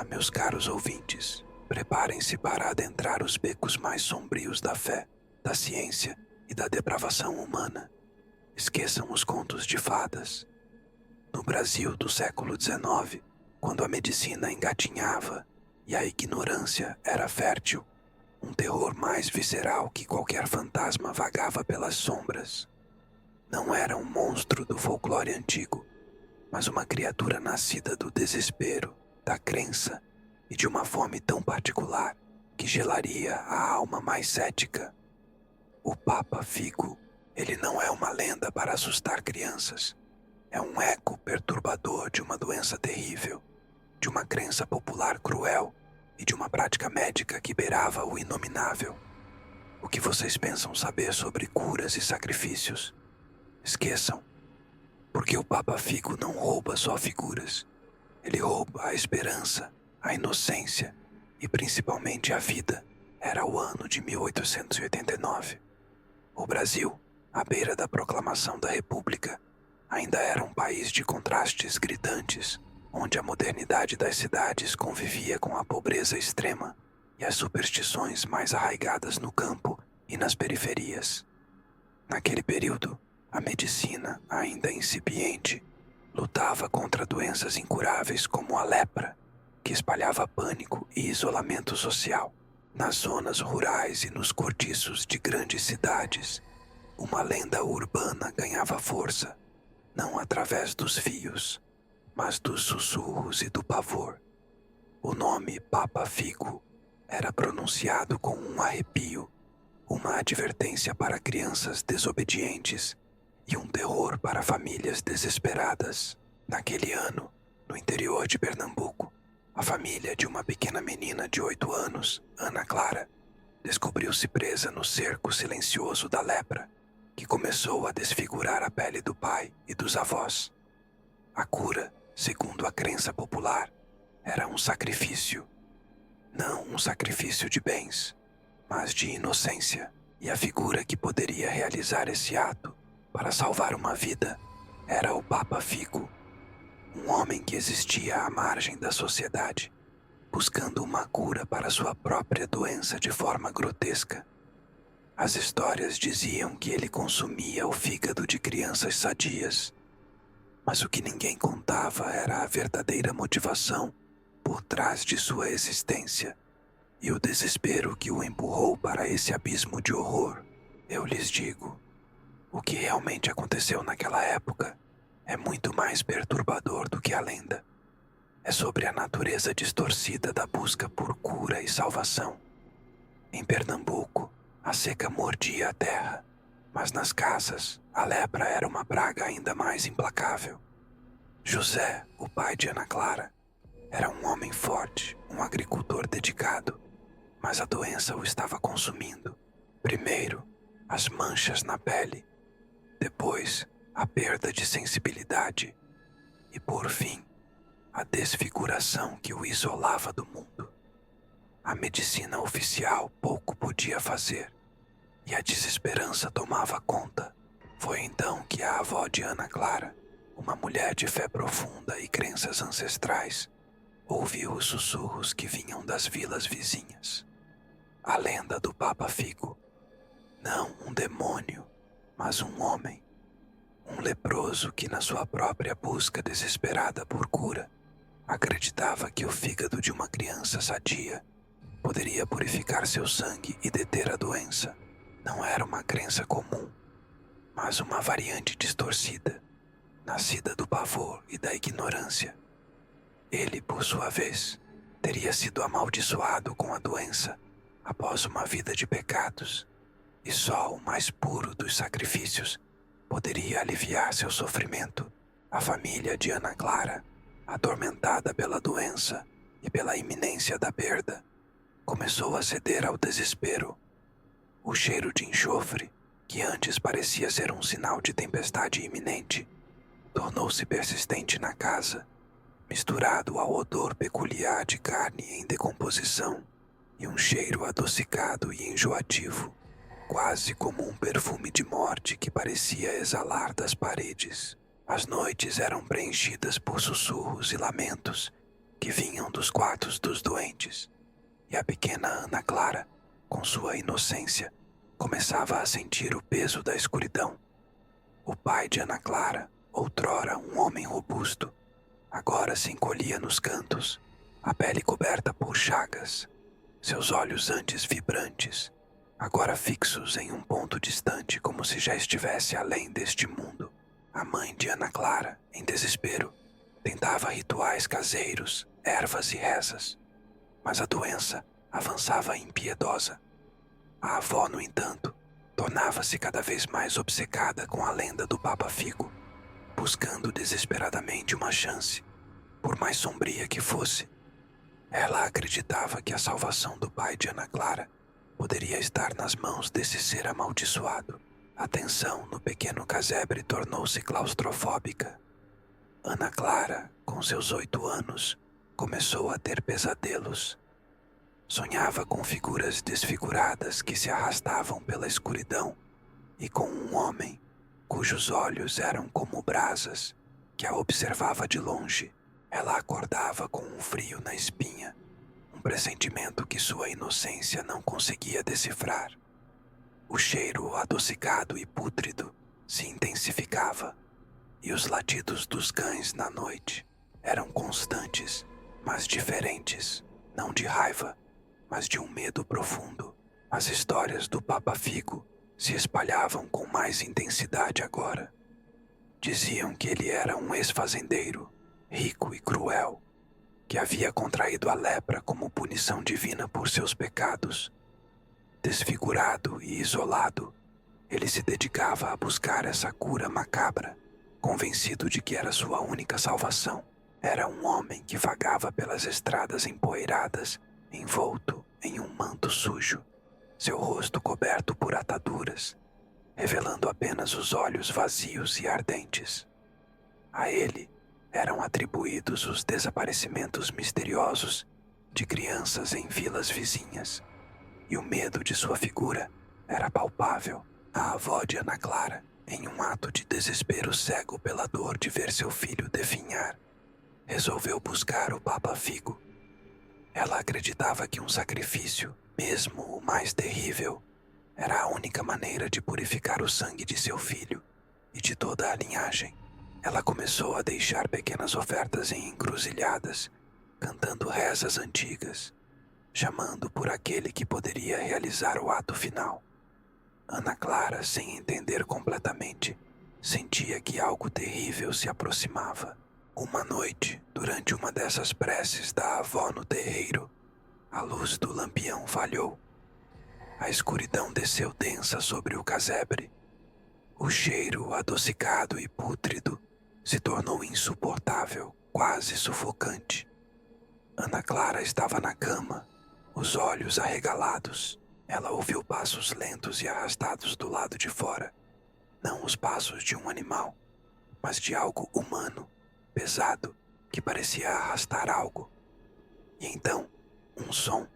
meus caros ouvintes, preparem-se para adentrar os becos mais sombrios da fé, da ciência e da depravação humana. Esqueçam os contos de fadas. No Brasil do século XIX, quando a medicina engatinhava e a ignorância era fértil, um terror mais visceral que qualquer fantasma vagava pelas sombras. Não era um monstro do folclore antigo, mas uma criatura nascida do desespero, da crença e de uma fome tão particular que gelaria a alma mais cética. O Papa Figo, ele não é uma lenda para assustar crianças. É um eco perturbador de uma doença terrível, de uma crença popular cruel e de uma prática médica que beirava o inominável. O que vocês pensam saber sobre curas e sacrifícios? Esqueçam, porque o Papa Figo não rouba só figuras. Ele rouba a esperança, a inocência e principalmente a vida. Era o ano de 1889. O Brasil, à beira da proclamação da República, ainda era um país de contrastes gritantes, onde a modernidade das cidades convivia com a pobreza extrema e as superstições mais arraigadas no campo e nas periferias. Naquele período, a medicina, ainda incipiente, lutava contra doenças incuráveis como a lepra, que espalhava pânico e isolamento social. Nas zonas rurais e nos cortiços de grandes cidades, uma lenda urbana ganhava força, não através dos fios, mas dos sussurros e do pavor. O nome Papa Figo era pronunciado com um arrepio, uma advertência para crianças desobedientes e um terror para famílias desesperadas. Naquele ano, no interior de Pernambuco, a família de uma pequena menina de 8 anos, Ana Clara, descobriu-se presa no cerco silencioso da lepra, que começou a desfigurar a pele do pai e dos avós. A cura, segundo a crença popular, era um sacrifício. Não um sacrifício de bens, mas de inocência, e a figura que poderia realizar esse ato para salvar uma vida era o Papa Figo, um homem que existia à margem da sociedade, buscando uma cura para sua própria doença de forma grotesca. As histórias diziam que ele consumia o fígado de crianças sadias, mas o que ninguém contava era a verdadeira motivação por trás de sua existência e o desespero que o empurrou para esse abismo de horror. Eu lhes digo, o que realmente aconteceu naquela época é muito mais perturbador do que a lenda. É sobre a natureza distorcida da busca por cura e salvação. Em Pernambuco, a seca mordia a terra, mas nas casas, a lepra era uma praga ainda mais implacável. José, o pai de Ana Clara, era um homem forte, um agricultor dedicado, mas a doença o estava consumindo. Primeiro, as manchas na pele, depois, a perda de sensibilidade e, por fim, a desfiguração que o isolava do mundo. A medicina oficial pouco podia fazer e a desesperança tomava conta. Foi então que a avó de Ana Clara, uma mulher de fé profunda e crenças ancestrais, ouviu os sussurros que vinham das vilas vizinhas. A lenda do Papa Figo. Não um demônio, mas um homem. Um leproso que, na sua própria busca desesperada por cura, acreditava que o fígado de uma criança sadia poderia purificar seu sangue e deter a doença. Não era uma crença comum, mas uma variante distorcida, nascida do pavor e da ignorância. Ele, por sua vez, teria sido amaldiçoado com a doença após uma vida de pecados, e só o mais puro dos sacrifícios poderia aliviar seu sofrimento. A família de Ana Clara, atormentada pela doença e pela iminência da perda, começou a ceder ao desespero. O cheiro de enxofre, que antes parecia ser um sinal de tempestade iminente, tornou-se persistente na casa, misturado ao odor peculiar de carne em decomposição e um cheiro adocicado e enjoativo, quase como um perfume de morte que parecia exalar das paredes. As noites eram preenchidas por sussurros e lamentos, que vinham dos quartos dos doentes, e a pequena Ana Clara, com sua inocência, começava a sentir o peso da escuridão. O pai de Ana Clara, outrora um homem robusto, agora se encolhia nos cantos, a pele coberta por chagas, seus olhos antes vibrantes, agora fixos em um ponto distante como se já estivesse além deste mundo. A mãe de Ana Clara, em desespero, tentava rituais caseiros, ervas e rezas, mas a doença avançava impiedosa. A avó, no entanto, tornava-se cada vez mais obcecada com a lenda do Papa Figo, buscando desesperadamente uma chance, por mais sombria que fosse. Ela acreditava que a salvação do pai de Ana Clara poderia estar nas mãos desse ser amaldiçoado. A tensão no pequeno casebre tornou-se claustrofóbica. Ana Clara, com seus 8 anos, começou a ter pesadelos. Sonhava com figuras desfiguradas que se arrastavam pela escuridão e com um homem cujos olhos eram como brasas, que a observava de longe. Ela acordava com um frio na espinha, um pressentimento que sua inocência não conseguia decifrar. O cheiro adocicado e pútrido se intensificava, e os latidos dos cães na noite eram constantes, mas diferentes, não de raiva, mas de um medo profundo. As histórias do Papa Figo se espalhavam com mais intensidade agora. Diziam que ele era um ex-fazendeiro, rico e cruel, que havia contraído a lepra como punição divina por seus pecados. Desfigurado e isolado, ele se dedicava a buscar essa cura macabra, convencido de que era sua única salvação. Era um homem que vagava pelas estradas empoeiradas, envolto em um manto sujo, seu rosto coberto por ataduras, revelando apenas os olhos vazios e ardentes. A ele eram atribuídos os desaparecimentos misteriosos de crianças em vilas vizinhas, e o medo de sua figura era palpável. A avó de Ana Clara, em um ato de desespero cego pela dor de ver seu filho definhar, resolveu buscar o Papa Figo. Ela acreditava que um sacrifício, mesmo o mais terrível, era a única maneira de purificar o sangue de seu filho e de toda a linhagem. Ela começou a deixar pequenas ofertas em encruzilhadas, cantando rezas antigas, chamando por aquele que poderia realizar o ato final. Ana Clara, sem entender completamente, sentia que algo terrível se aproximava. Uma noite, durante uma dessas preces da avó no terreiro, a luz do lampião falhou. A escuridão desceu densa sobre o casebre. O cheiro adocicado e pútrido se tornou insuportável, quase sufocante. Ana Clara estava na cama, os olhos arregalados. Ela ouviu passos lentos e arrastados do lado de fora. Não os passos de um animal, mas de algo humano, pesado, que parecia arrastar algo. E então, um som,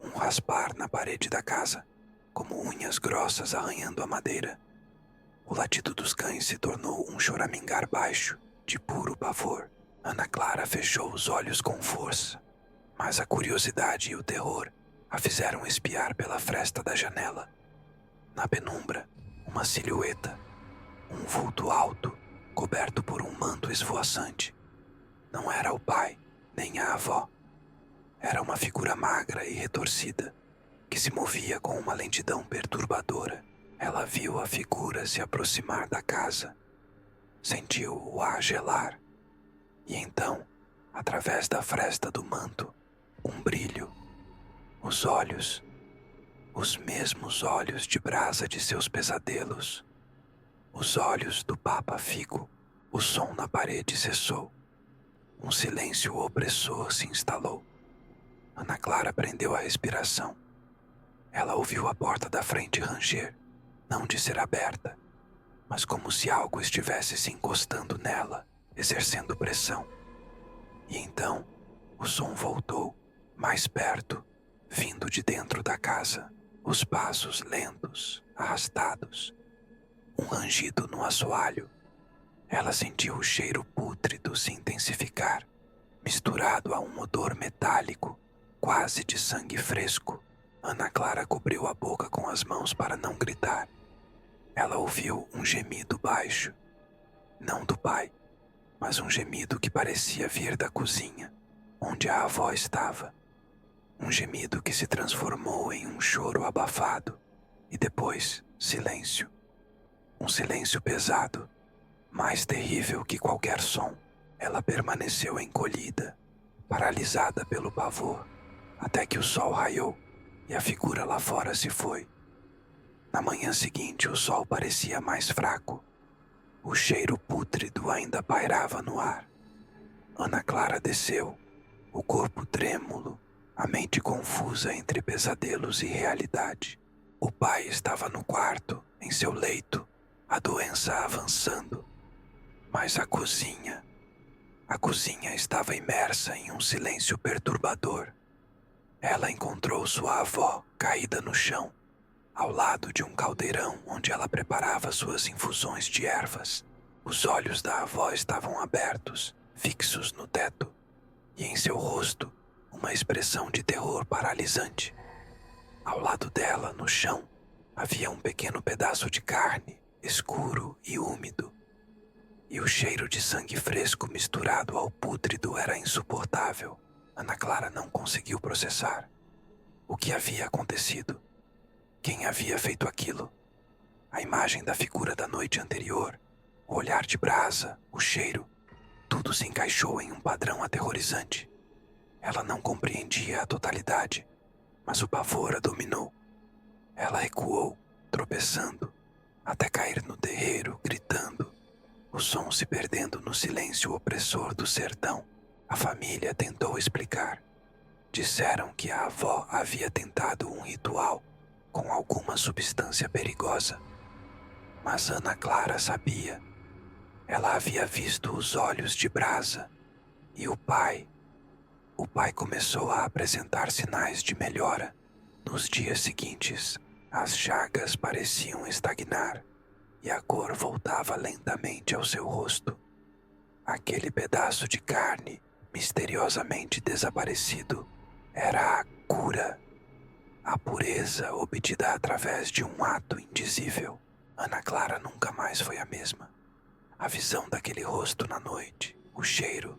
um raspar na parede da casa, como unhas grossas arranhando a madeira. O latido dos cães se tornou um choramingar baixo, de puro pavor. Ana Clara fechou os olhos com força, mas a curiosidade e o terror a fizeram espiar pela fresta da janela. Na penumbra, uma silhueta, um vulto alto, coberto por um manto esvoaçante. Não era o pai, nem a avó. Era uma figura magra e retorcida, que se movia com uma lentidão perturbadora. Ela viu a figura se aproximar da casa, sentiu o ar gelar, e então, através da fresta do manto, um brilho. Os olhos, os mesmos olhos de brasa de seus pesadelos. Os olhos do Papa Figo. O som na parede cessou. Um silêncio opressor se instalou. Ana Clara prendeu a respiração. Ela ouviu a porta da frente ranger, não de ser aberta, mas como se algo estivesse se encostando nela, exercendo pressão. E então, o som voltou, mais perto, vindo de dentro da casa, os passos lentos, arrastados. Um rangido no assoalho. Ela sentiu o cheiro pútrido se intensificar. misturado a um odor metálico, quase de sangue fresco. Ana Clara cobriu a boca com as mãos para não gritar. Ela ouviu um gemido baixo, não do pai, mas um gemido que parecia vir da cozinha, onde a avó estava. Um gemido que se transformou em um choro abafado e depois silêncio. Um silêncio pesado, mais terrível que qualquer som. Ela permaneceu encolhida, paralisada pelo pavor, até que o sol raiou e a figura lá fora se foi. Na manhã seguinte, o sol parecia mais fraco. O cheiro pútrido ainda pairava no ar. Ana Clara desceu, o corpo trêmulo, a mente confusa entre pesadelos e realidade. O pai estava no quarto, em seu leito, a doença avançando. Mas a cozinha estava imersa em um silêncio perturbador. Ela encontrou sua avó caída no chão, ao lado de um caldeirão onde ela preparava suas infusões de ervas. Os olhos da avó estavam abertos, fixos no teto, e em seu rosto uma expressão de terror paralisante. Ao lado dela, no chão, havia um pequeno pedaço de carne, escuro e úmido. E o cheiro de sangue fresco misturado ao pútrido era insuportável. Ana Clara não conseguiu processar. O que havia acontecido? Quem havia feito aquilo? A imagem da figura da noite anterior, o olhar de brasa, o cheiro, tudo se encaixou em um padrão aterrorizante. Ela não compreendia a totalidade, mas o pavor a dominou. Ela recuou, tropeçando, até cair no terreiro, gritando, o som se perdendo no silêncio opressor do sertão. A família tentou explicar. Disseram que a avó havia tentado um ritual com alguma substância perigosa. Mas Ana Clara sabia. Ela havia visto os olhos de brasa. E o pai começou a apresentar sinais de melhora. Nos dias seguintes, as chagas pareciam estagnar e a cor voltava lentamente ao seu rosto. Aquele pedaço de carne, misteriosamente desaparecido, era a cura, a pureza obtida através de um ato indizível. Ana Clara nunca mais foi a mesma. A visão daquele rosto na noite, o cheiro,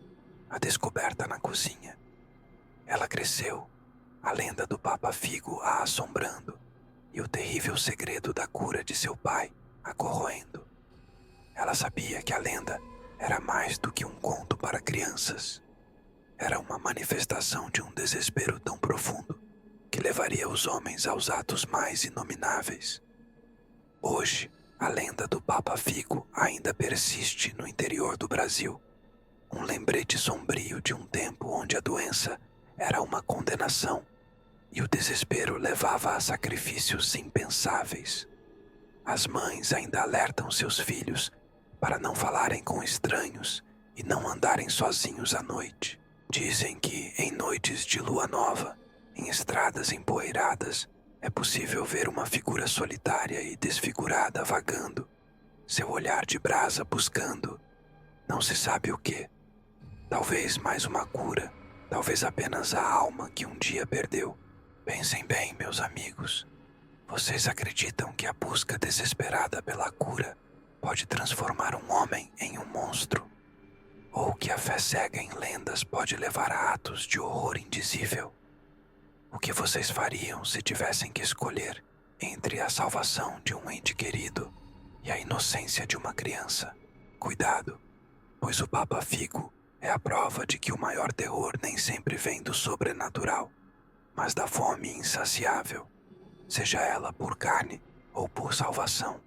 a descoberta na cozinha. Ela cresceu, a lenda do Papa Figo a assombrando e o terrível segredo da cura de seu pai a corroendo. Ela sabia que a lenda era mais do que um conto para crianças. Era uma manifestação de um desespero tão profundo que levaria os homens aos atos mais inomináveis. Hoje, a lenda do Papa Figo ainda persiste no interior do Brasil. Um lembrete sombrio de um tempo onde a doença era uma condenação e o desespero levava a sacrifícios impensáveis. As mães ainda alertam seus filhos para não falarem com estranhos e não andarem sozinhos à noite. Dizem que, em noites de lua nova, em estradas empoeiradas, é possível ver uma figura solitária e desfigurada vagando, seu olhar de brasa buscando, não se sabe o quê. Talvez mais uma cura, talvez apenas a alma que um dia perdeu. Pensem bem, meus amigos. Vocês acreditam que a busca desesperada pela cura pode transformar um homem em um monstro? Ou que a fé cega em lendas pode levar a atos de horror indizível? O que vocês fariam se tivessem que escolher entre a salvação de um ente querido e a inocência de uma criança? Cuidado, pois o Papa Figo é a prova de que o maior terror nem sempre vem do sobrenatural, mas da fome insaciável, seja ela por carne ou por salvação.